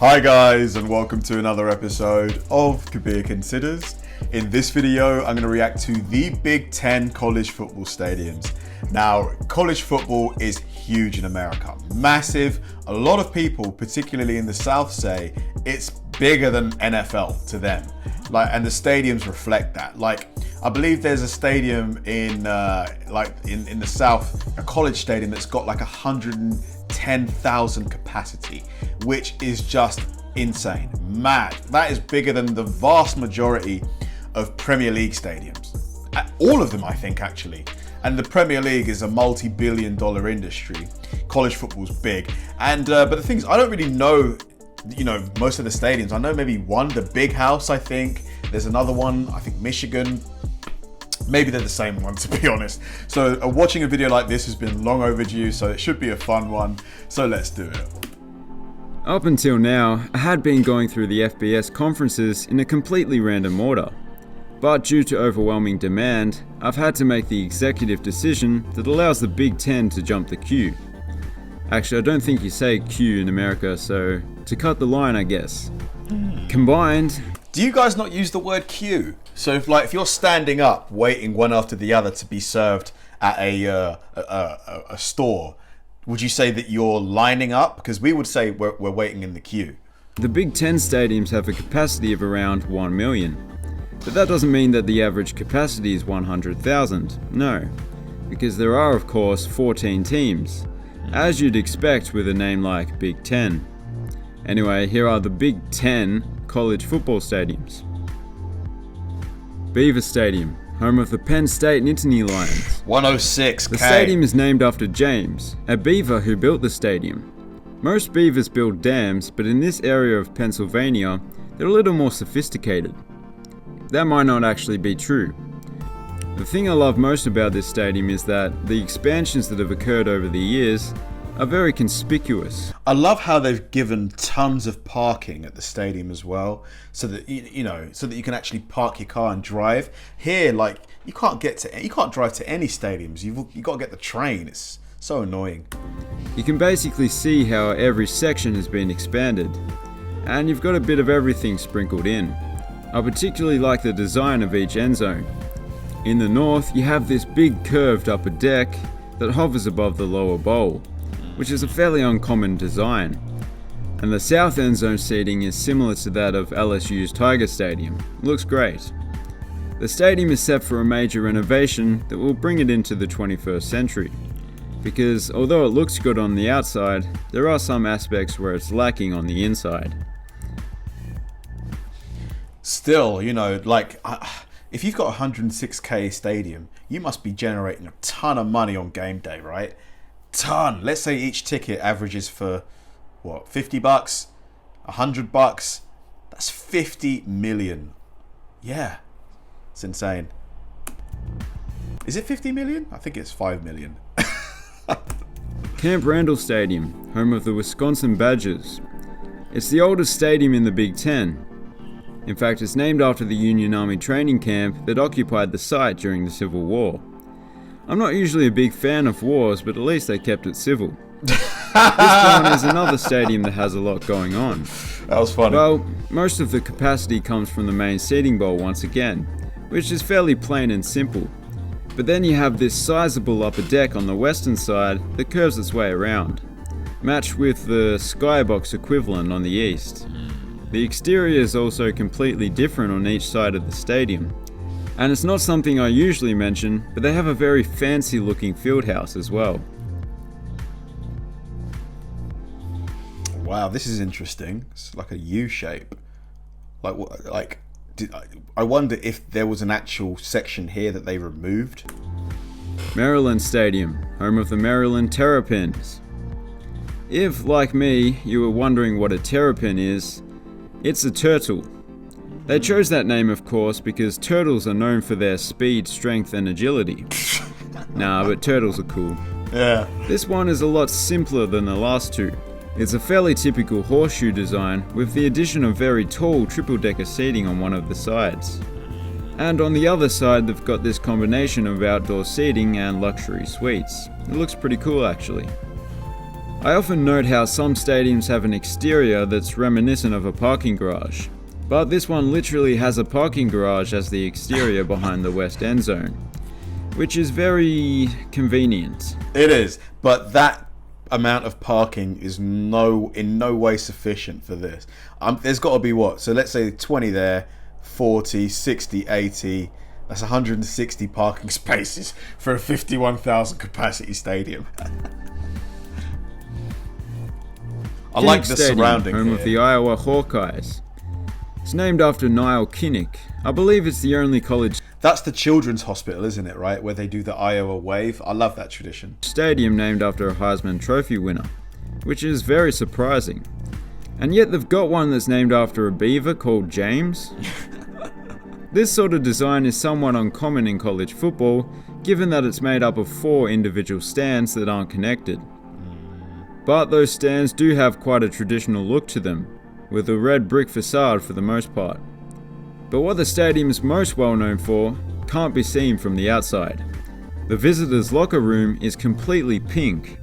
Hi guys, and welcome to another episode of Kabir Considers. In this video, I'm going to react to the Big Ten college football stadiums. Now, college football is huge in America, massive. A lot of people, particularly in the South, say it's bigger than NFL to them. And the stadiums reflect that. I believe there's a stadium in the South, a college stadium that's got 110,000 capacity, which is just insane, mad. That is bigger than the vast majority of Premier League stadiums. All of them, I think, actually. And the Premier League is a multi-billion-dollar industry. College football's big, but the thing is, I don't really know, most of the stadiums. I know maybe one, the Big House, I think. There's another one, I think Michigan. Maybe they're the same one, to be honest. So watching a video like this has been long overdue, so it should be a fun one. So let's do it. Up until now, I had been going through the FBS conferences in a completely random order. But due to overwhelming demand, I've had to make the executive decision that allows the Big Ten to jump the queue. Actually, I don't think you say queue in America, so to cut the line, I guess. Combined... Do you guys not use the word queue? So if you're standing up, waiting one after the other to be served at a store, would you say that you're lining up? Because we would say we're waiting in the queue. The Big Ten stadiums have a capacity of around 1 million. But that doesn't mean that the average capacity is 100,000. No. Because there are, of course, 14 teams. As you'd expect with a name like Big Ten. Anyway, here are the Big Ten college football stadiums. Beaver Stadium, home of the Penn State Nittany Lions. 106K. The stadium is named after James, a beaver who built the stadium. Most beavers build dams, but in this area of Pennsylvania, they're a little more sophisticated. That might not actually be true. The thing I love most about this stadium is that the expansions that have occurred over the years are very conspicuous. I love how they've given tons of parking at the stadium as well, so that so that you can actually park your car and drive. Here, you can't drive to any stadiums. You got to get the train. It's so annoying. You can basically see how every section has been expanded, and you've got a bit of everything sprinkled in. I particularly like the design of each end zone. In the north, you have this big curved upper deck that hovers above the lower bowl, which is a fairly uncommon design. And the south end zone seating is similar to that of LSU's Tiger Stadium. It looks great. The stadium is set for a major renovation that will bring it into the 21st century. Because although it looks good on the outside, there are some aspects where it's lacking on the inside. Still, if you've got a 106K stadium, you must be generating a ton of money on game day, right? Ton. Let's say each ticket averages for what, $50, $100. That's 50 million. Yeah, it's insane. Is it 50 million? I think it's 5 million. Camp Randall Stadium, home of the Wisconsin Badgers. It's the oldest stadium in the Big Ten. In fact, it's named after the Union Army training camp that occupied the site during the Civil War. I'm not usually a big fan of wars, but at least they kept it civil. This one is another stadium that has a lot going on. That was funny. Well, most of the capacity comes from the main seating bowl once again, which is fairly plain and simple. But then you have this sizable upper deck on the western side that curves its way around, matched with the skybox equivalent on the east. The exterior is also completely different on each side of the stadium. And it's not something I usually mention, but they have a very fancy looking field house as well. Wow, this is interesting. It's like a U shape. I wonder if there was an actual section here that they removed. Maryland Stadium, home of the Maryland Terrapins. If, like me, you were wondering what a terrapin is, it's a turtle. They chose that name, of course, because turtles are known for their speed, strength, and agility. Nah, but turtles are cool. Yeah. This one is a lot simpler than the last two. It's a fairly typical horseshoe design with the addition of very tall triple-decker seating on one of the sides. And on the other side, they've got this combination of outdoor seating and luxury suites. It looks pretty cool, actually. I often note how some stadiums have an exterior that's reminiscent of a parking garage, but this one literally has a parking garage as the exterior behind the west end zone, which is very convenient. It is, but that amount of parking is in no way sufficient for this. There's got to be what? So let's say 20 there, 40, 60, 80. That's 160 parking spaces for a 51,000 capacity stadium. I like the Stadium, surrounding home here. of the Iowa Hawkeyes. It's named after Niall Kinnick. I believe it's the only college That's the children's hospital, isn't it, right? Where they do the Iowa wave. I love that tradition. stadium named after a Heisman Trophy winner, which is very surprising. And yet they've got one that's named after a beaver called James. This sort of design is somewhat uncommon in college football, given that it's made up of 4 individual stands that aren't connected. But those stands do have quite a traditional look to them, with a red brick facade for the most part. But what the stadium is most well known for can't be seen from the outside. The visitors' locker room is completely pink,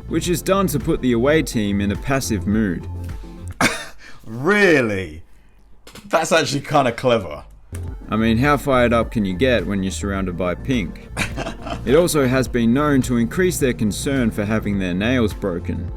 which is done to put the away team in a passive mood. Really? That's actually kind of clever. I mean, how fired up can you get when you're surrounded by pink? It also has been known to increase their concern for having their nails broken.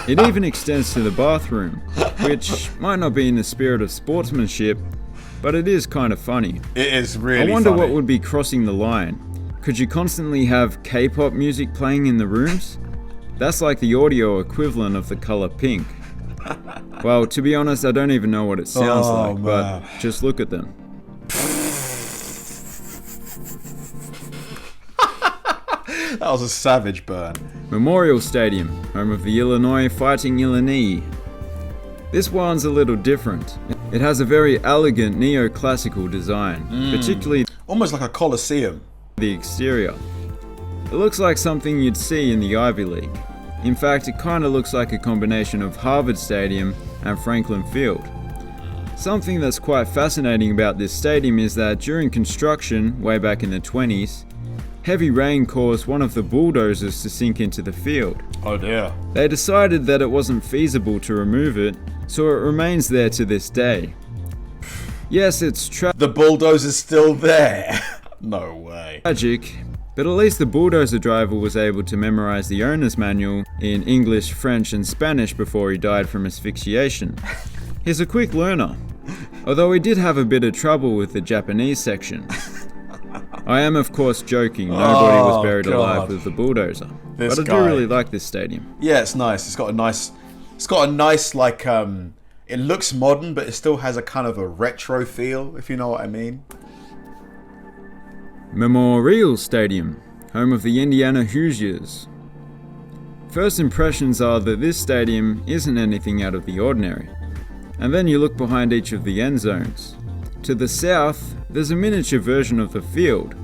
It even extends to the bathroom, which might not be in the spirit of sportsmanship, but it is kind of funny. It is really I wonder funny. what would be crossing the line. Could you constantly have K-pop music playing in the rooms? That's like the audio equivalent of the color pink. Well, to be honest, I don't even know what it sounds like, man. but just look at them. That was a savage burn. Memorial Stadium, home of the Illinois Fighting Illini. This one's a little different. It has a very elegant neoclassical design, particularly Almost like a coliseum. the exterior. It looks like something you'd see in the Ivy League. In fact, it kinda looks like a combination of Harvard Stadium and Franklin Field. Something that's quite fascinating about this stadium is that during construction, way back in the 20s, heavy rain caused one of the bulldozers to sink into the field. Oh dear. They decided that it wasn't feasible to remove it, so it remains there to this day. Yes, it's The bulldozer's still there. No way. tragic, but at least the bulldozer driver was able to memorize the owner's manual in English, French, and Spanish before he died from asphyxiation. He's a quick learner, although he did have a bit of trouble with the Japanese section. I am of course joking, nobody was buried alive God. with the bulldozer. This But I guy. do really like this stadium. Yeah, it's nice. It's got a nice like it looks modern, but it still has a kind of a retro feel, if you know what I mean. Memorial Stadium, home of the Indiana Hoosiers. First impressions are that this stadium isn't anything out of the ordinary. And then you look behind each of the end zones. To the south, there's a miniature version of the field.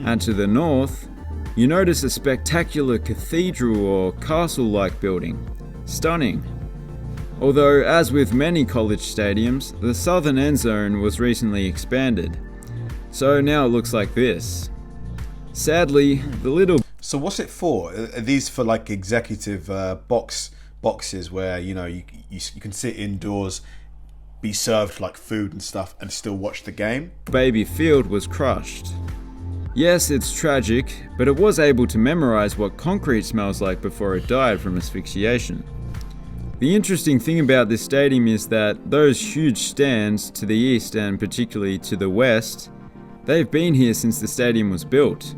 And to the north, you notice a spectacular cathedral or castle-like building. Stunning. Although, as with many college stadiums, the southern end zone was recently expanded. So now it looks like this. Sadly, the little So what's it for? Are these for like executive boxes where you can sit indoors, be served like food and stuff, and still watch the game? baby field was crushed. Yes, it's tragic, but it was able to memorize what concrete smells like before it died from asphyxiation. The interesting thing about this stadium is that those huge stands to the east and particularly to the west, they've been here since the stadium was built.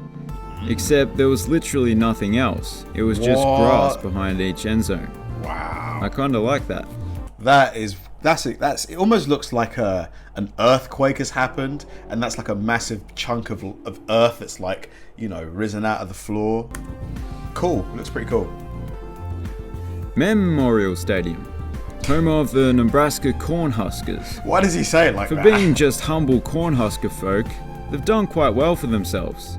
Except there was literally nothing else. It was just What? grass behind each end zone. Wow. I kinda like that. That's it almost looks like an earthquake has happened, and that's like a massive chunk of earth that's like, risen out of the floor. Cool. Looks pretty cool. Memorial Stadium, home of the Nebraska Cornhuskers. Why does he say it like For that? being just humble Cornhusker folk, they've done quite well for themselves.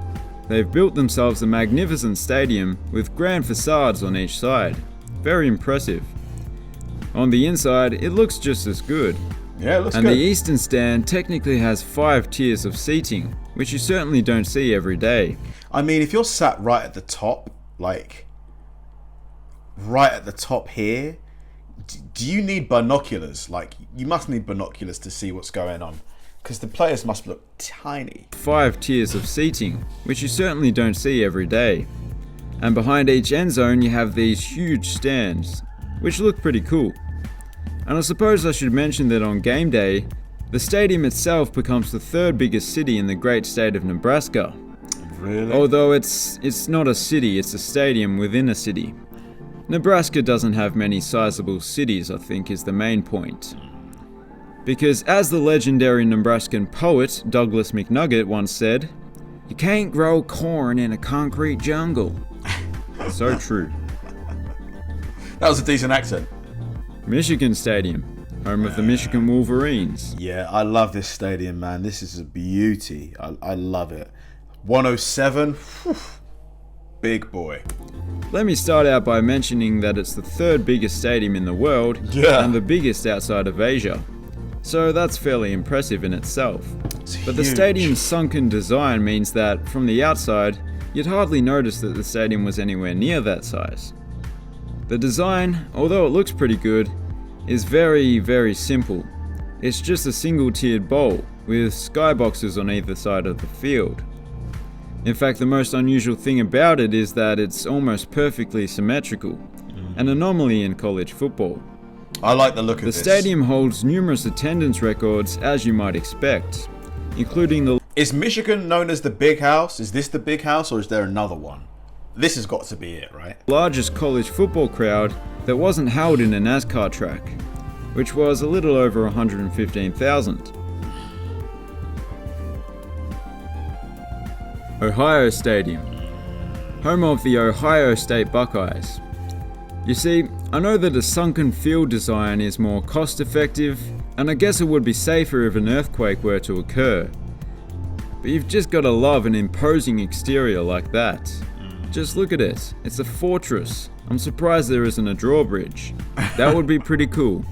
They've built themselves a magnificent stadium with grand facades on each side. Very impressive. On the inside, it looks just as good. Yeah, it looks And good. the eastern stand technically has 5 tiers of seating, which you certainly don't see every day. I mean, if you're sat right at the top, like, right at the top here. Do you need binoculars? Like, you must need binoculars to see what's going on, because the players must look tiny. 5 tiers of seating, which you certainly don't see every day. And behind each end zone you have these huge stands, which look pretty cool. And I suppose I should mention that on game day, the stadium itself becomes the 3rd biggest city in the great state of Nebraska. Really? Although it's not a city, it's a stadium within a city. Nebraska doesn't have many sizable cities, I think, is the main point. Because as the legendary Nebraskan poet Douglas McNugget once said, "You can't grow corn in a concrete jungle." So true. That was a decent accent. Michigan Stadium, home of the Michigan Wolverines. Yeah, I love this stadium, man. This is a beauty. I love it. 107, whew, big boy. Let me start out by mentioning that it's the 3rd biggest stadium in the world and the biggest outside of Asia. So that's fairly impressive in itself. But the stadium's sunken design means that, from the outside, you'd hardly notice that the stadium was anywhere near that size. The design, although it looks pretty good, is very, very simple. It's just a single-tiered bowl, with skyboxes on either side of the field. In fact, the most unusual thing about it is that it's almost perfectly symmetrical, an anomaly in college football. I like the look of this. The stadium holds numerous attendance records, as you might expect, including the... Is Michigan known as the Big House? Is this the Big House, or is there another one? This has got to be it, right? Largest college football crowd that wasn't held in a NASCAR track, which was a little over 115,000. Ohio Stadium, home of the Ohio State Buckeyes. You see, I know that a sunken field design is more cost-effective, and I guess it would be safer if an earthquake were to occur. But you've just got to love an imposing exterior like that. Just look at it, it's a fortress. I'm surprised there isn't a drawbridge. That would be pretty cool.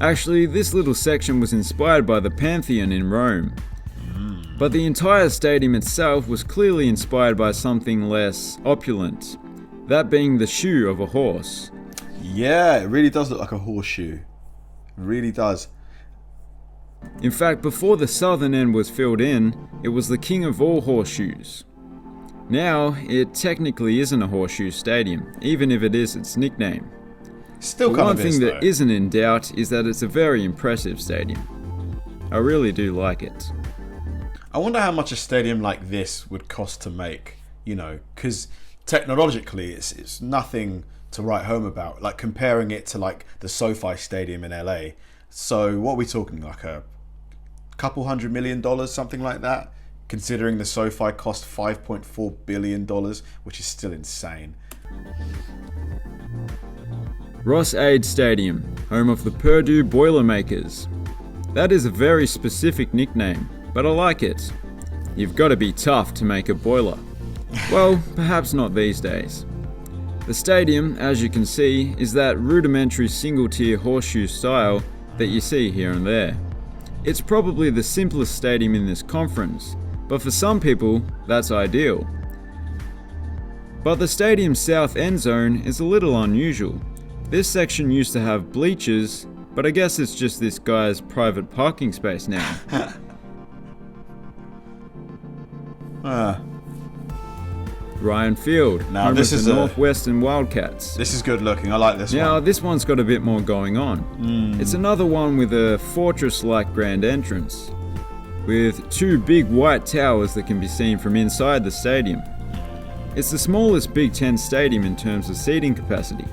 Actually, this little section was inspired by the Pantheon in Rome. But the entire stadium itself was clearly inspired by something less opulent, that being the shoe of a horse. Yeah, it really does look like a horseshoe. It really does. In fact, before the southern end was filled in, it was the king of all horseshoes. Now, it technically isn't a horseshoe stadium, even if it is its nickname. Still But kind one of thing is, that though. isn't in doubt is that it's a very impressive stadium. I really do like it. I wonder how much a stadium like this would cost to make, you know, because technologically it's nothing to write home about. Like, comparing it to like the SoFi Stadium in LA. So what are we talking, like a couple $100 million, something like that? Considering the SoFi cost $5.4 billion, which is still insane. Ross-Ade Stadium, home of the Purdue Boilermakers. That is a very specific nickname, but I like it. You've got to be tough to make a boiler. Well, perhaps not these days. The stadium, as you can see, is that rudimentary single-tier horseshoe style that you see here and there. It's probably the simplest stadium in this conference, but for some people, that's ideal. But the stadium's south end zone is a little unusual. This section used to have bleachers, but I guess it's just this guy's private parking space now. Ryan Field, Now home this of is the a- Northwestern Wildcats. This is good looking. I like this Now, one. this one's got a bit more going on. It's another one with a fortress-like grand entrance, with two big white towers that can be seen from inside the stadium. It's the smallest Big Ten stadium in terms of seating capacity,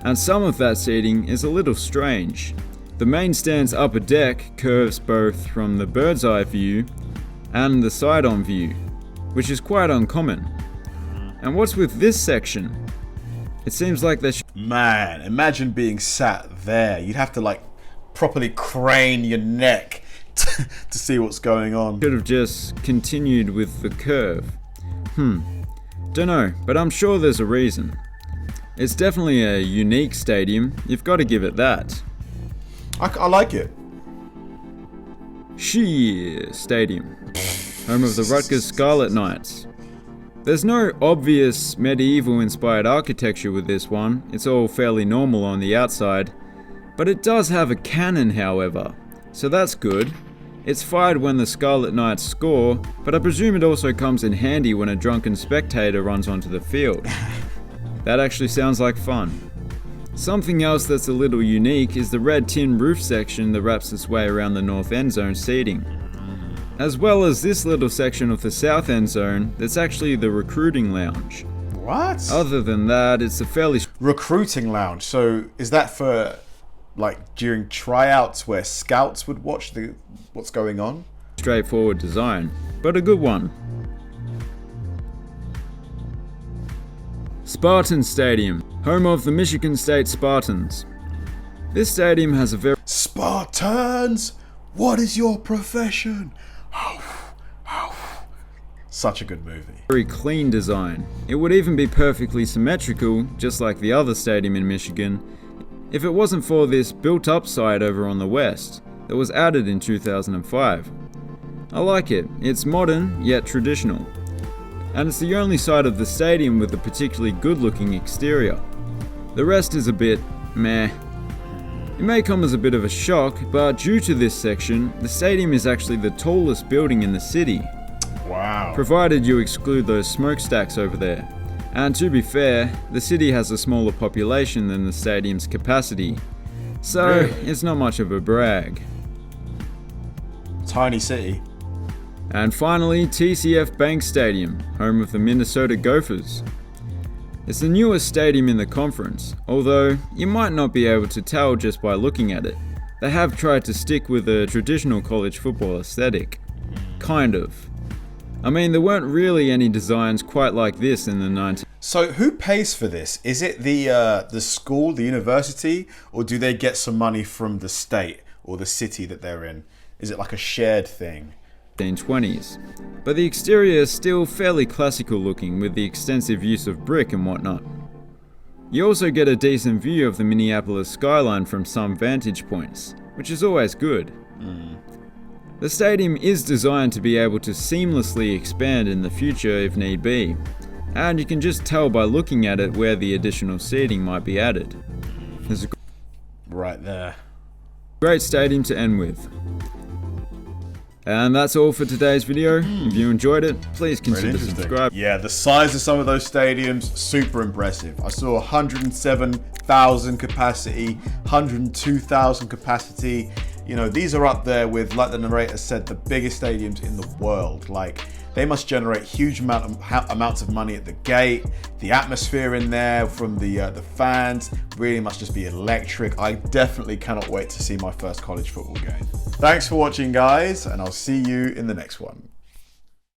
and some of that seating is a little strange. The main stand's upper deck curves both from the bird's eye view and the side-on view, which is quite uncommon. And what's with this section? It seems like they Man, imagine being sat there. You'd have to like properly crane your neck to see what's going on. should have just continued with the curve. Dunno, but I'm sure there's a reason. It's definitely a unique stadium, you've got to give it that. I like it. Sheer Stadium, home of the Rutgers Scarlet Knights. There's no obvious medieval-inspired architecture with this one, it's all fairly normal on the outside, but it does have a cannon however, so that's good. It's fired when the Scarlet Knights score, but I presume it also comes in handy when a drunken spectator runs onto the field. That actually sounds like fun. Something else that's a little unique is the red tin roof section that wraps its way around the north end zone seating. As well as this little section of the south end zone that's actually the recruiting lounge. What? Other than that, it's a fairly Recruiting lounge. So is that for like during tryouts where scouts would watch what's going on? straightforward design, but a good one. Spartan Stadium, home of the Michigan State Spartans. This stadium has a very Spartans, what is your profession? Such a good movie. clean design. It would even be perfectly symmetrical, just like the other stadium in Michigan, if it wasn't for this built-up side over on the west that was added in 2005. I like it. It's modern, yet traditional. And it's the only side of the stadium with a particularly good-looking exterior. The rest is a bit meh. It may come as a bit of a shock, but due to this section, the stadium is actually the tallest building in the city. Wow. Provided you exclude those smokestacks over there. And to be fair, the city has a smaller population than the stadium's capacity, so Really? it's not much of a brag. Tiny city. And finally, TCF Bank Stadium, home of the Minnesota Gophers. It's the newest stadium in the conference, although you might not be able to tell just by looking at it. They have tried to stick with a traditional college football aesthetic. Kind of. I mean, there weren't really any designs quite like this in the 19... So who pays for this? Is it the school, the university, or do they get some money from the state or the city that they're in? Is it like a shared thing? 1920s. But the exterior is still fairly classical looking with the extensive use of brick and whatnot. You also get a decent view of the Minneapolis skyline from some vantage points, which is always good. The stadium is designed to be able to seamlessly expand in the future if need be, and you can just tell by looking at it where the additional seating might be added. There's a Right there. great stadium to end with. And that's all for today's video. If you enjoyed it, please consider subscribing. Yeah, the size of some of those stadiums, super impressive. I saw 107,000 capacity, 102,000 capacity. You know, these are up there with, like the narrator said, the biggest stadiums in the world. Like, they must generate huge amounts of money at the gate. The atmosphere in there from the fans really must just be electric. I definitely cannot wait to see my first college football game. Thanks for watching, guys, and I'll see you in the next one.